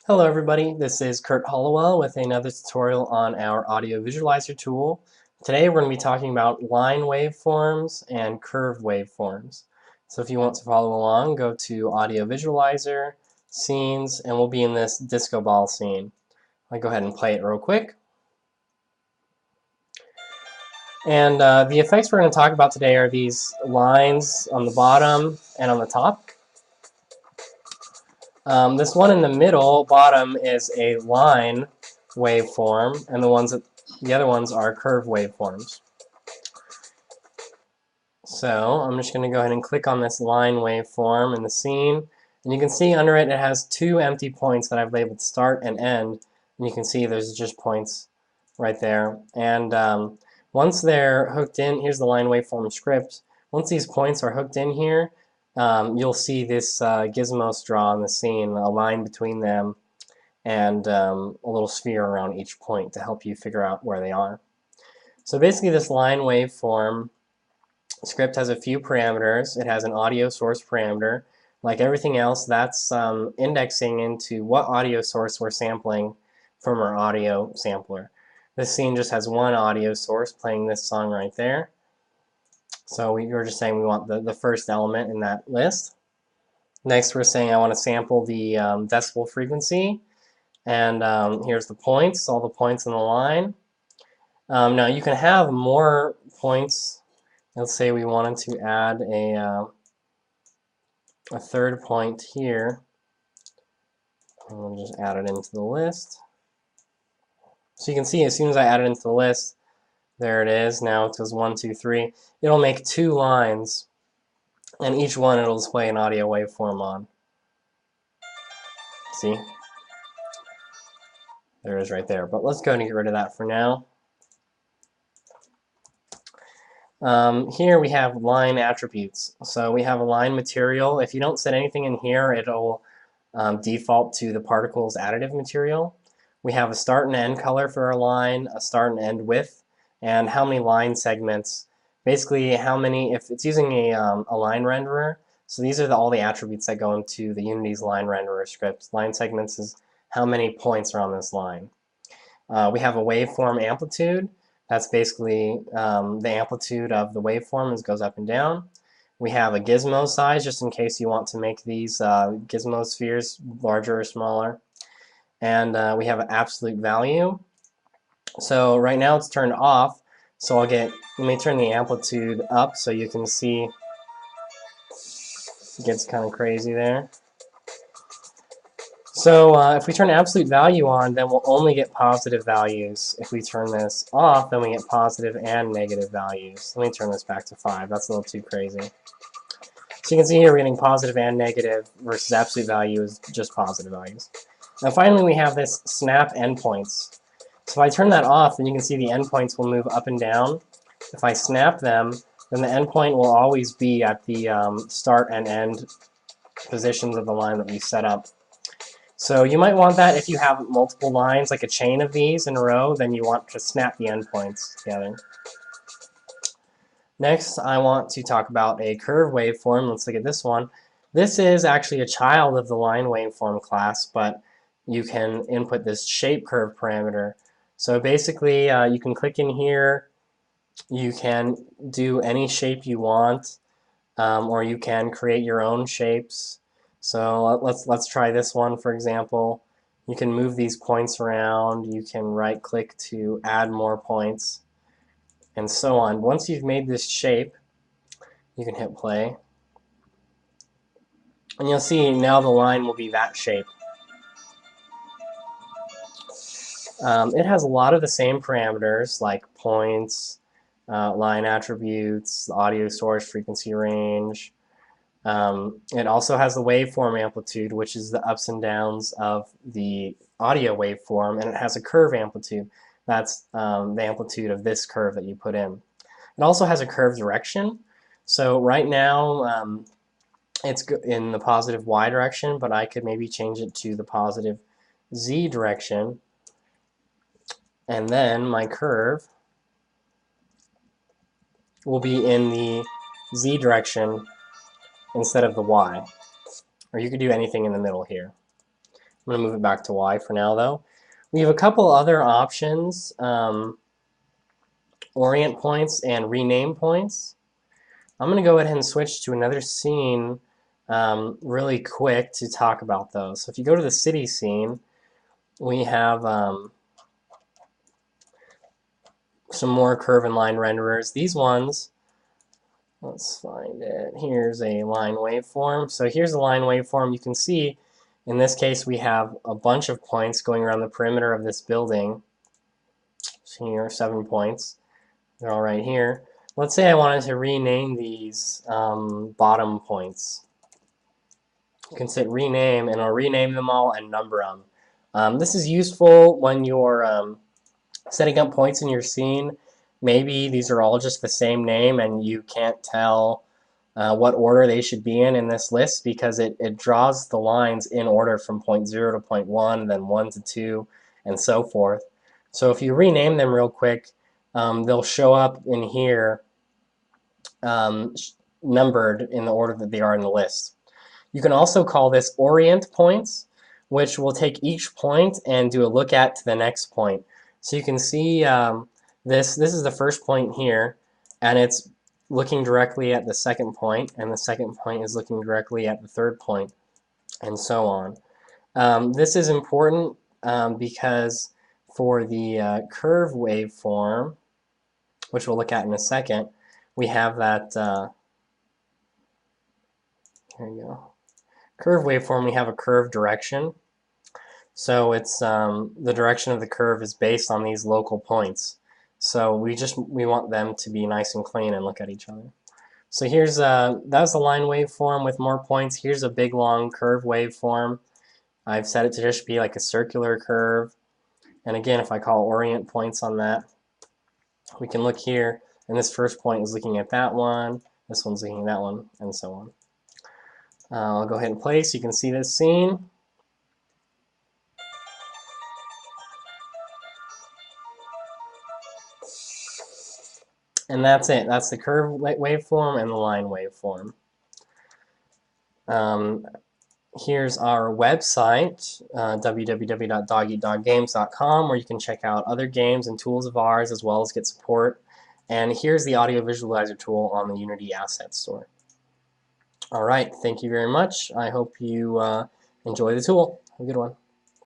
Hello everybody, this is Kurt Hollowell with another tutorial on our audio visualizer tool. Today we're going to be talking about line waveforms and curve waveforms. So if you want to follow along, go to Audio Visualizer, Scenes, and we'll be in this disco ball scene. I'll go ahead and play it real quick. And the effects we're going to talk about today are these lines on the bottom and on the top. This one in the middle, bottom, is a line waveform, and the other ones are curve waveforms. So I'm just going to go ahead and click on this line waveform in the scene, and you can see under it, it has two empty points that I've labeled start and end, and you can see there's just points right there. And once they're hooked in, here's the line waveform script. Once these points are hooked in here, you'll see this gizmo straw in the scene, a line between them, and a little sphere around each point to help you figure out where they are. So basically this line waveform script has a few parameters. It has an audio source parameter. Like everything else, that's indexing into what audio source we're sampling from our audio sampler. This scene just has one audio source playing this song right there. So we're just saying we want the first element in that list. Next, we're saying I want to sample the decibel frequency. And here's the points, all the points in the line. Now you can have more points. Let's say we wanted to add a third point here. We'll just add it into the list. So you can see as soon as I add it into the list, there it is. Now it goes 1, 2, 3. It'll make two lines, and each one it'll display an audio waveform on. See? There it is right there. But let's go and get rid of that for now. Here we have line attributes. So we have a line material. If you don't set anything in here, it'll default to the particles additive material. We have a start and end color for our line, a start and end width, and how many line segments. Basically, how many, if it's using a line renderer, so these are all the attributes that go into the Unity's line renderer script. Line segments is how many points are on this line. We have a waveform amplitude. That's basically the amplitude of the waveform as it goes up and down. We have a gizmo size, just in case you want to make these gizmo spheres larger or smaller. And we have an absolute value. So right now it's turned off. So let me turn the amplitude up so you can see it gets kind of crazy there. So if we turn absolute value on, then we'll only get positive values. If we turn this off, then we get positive and negative values. Let me turn this back to 5. That's a little too crazy. So you can see here we're getting positive and negative versus absolute value is just positive values. Now finally we have this snap endpoints. So if I turn that off, then you can see the endpoints will move up and down. If I snap them, then the endpoint will always be at the start and end positions of the line that we set up. So you might want that if you have multiple lines, like a chain of these in a row, then you want to snap the endpoints together. Next, I want to talk about a curve waveform. Let's look at this one. This is actually a child of the line waveform class, but you can input this shape curve parameter. So basically, you can click in here. You can do any shape you want, or you can create your own shapes. So let's try this one, for example. You can move these points around. You can right-click to add more points, and so on. Once you've made this shape, you can hit play. And you'll see now the line will be that shape. It has a lot of the same parameters like points, line attributes, audio source, frequency range. It also has the waveform amplitude, which is the ups and downs of the audio waveform, and it has a curve amplitude. That's the amplitude of this curve that you put in. It also has a curve direction. So right now it's in the positive Y direction, but I could maybe change it to the positive Z direction. And then my curve will be in the Z direction instead of the Y. Or you could do anything in the middle here. I'm going to move it back to Y for now, though. We have a couple other options, orient points and rename points. I'm going to go ahead and switch to another scene really quick to talk about those. So if you go to the city scene, we have some more curve and line renderers. These ones, let's find it. Here's a line waveform. So here's the line waveform. You can see in this case we have a bunch of points going around the perimeter of this building. So here are 7 points. They're all right here. Let's say I wanted to rename these bottom points. You can hit rename and it'll rename them all and number them. This is useful when you're setting up points in your scene. Maybe these are all just the same name and you can't tell what order they should be in this list because it draws the lines in order from point 0 to point 1, then 1 to 2, and so forth. So if you rename them real quick, they'll show up in here numbered in the order that they are in the list. You can also call this orient points, which will take each point and do a look at to the next point. So you can see this is the first point here, and it's looking directly at the second point, and the second point is looking directly at the third point, and so on. This is important because for the curve waveform, which we'll look at in a second, we have that, here we go. Curve waveform, we have a curve direction. So it's the direction of the curve is based on these local points. So we want them to be nice and clean and look at each other. So here's that's the line waveform with more points. Here's a big long curve waveform. I've set it to just be like a circular curve. And again, if I call orient points on that, we can look here, and this first point is looking at that one, this one's looking at that one, and so on. I'll go ahead and play so you can see this scene. And that's it. That's the curve waveform and the line waveform. Here's our website, www.dogeatdoggames.com, where you can check out other games and tools of ours as well as get support. And here's the audio visualizer tool on the Unity Asset Store. All right, thank you very much. I hope you enjoy the tool. Have a good one.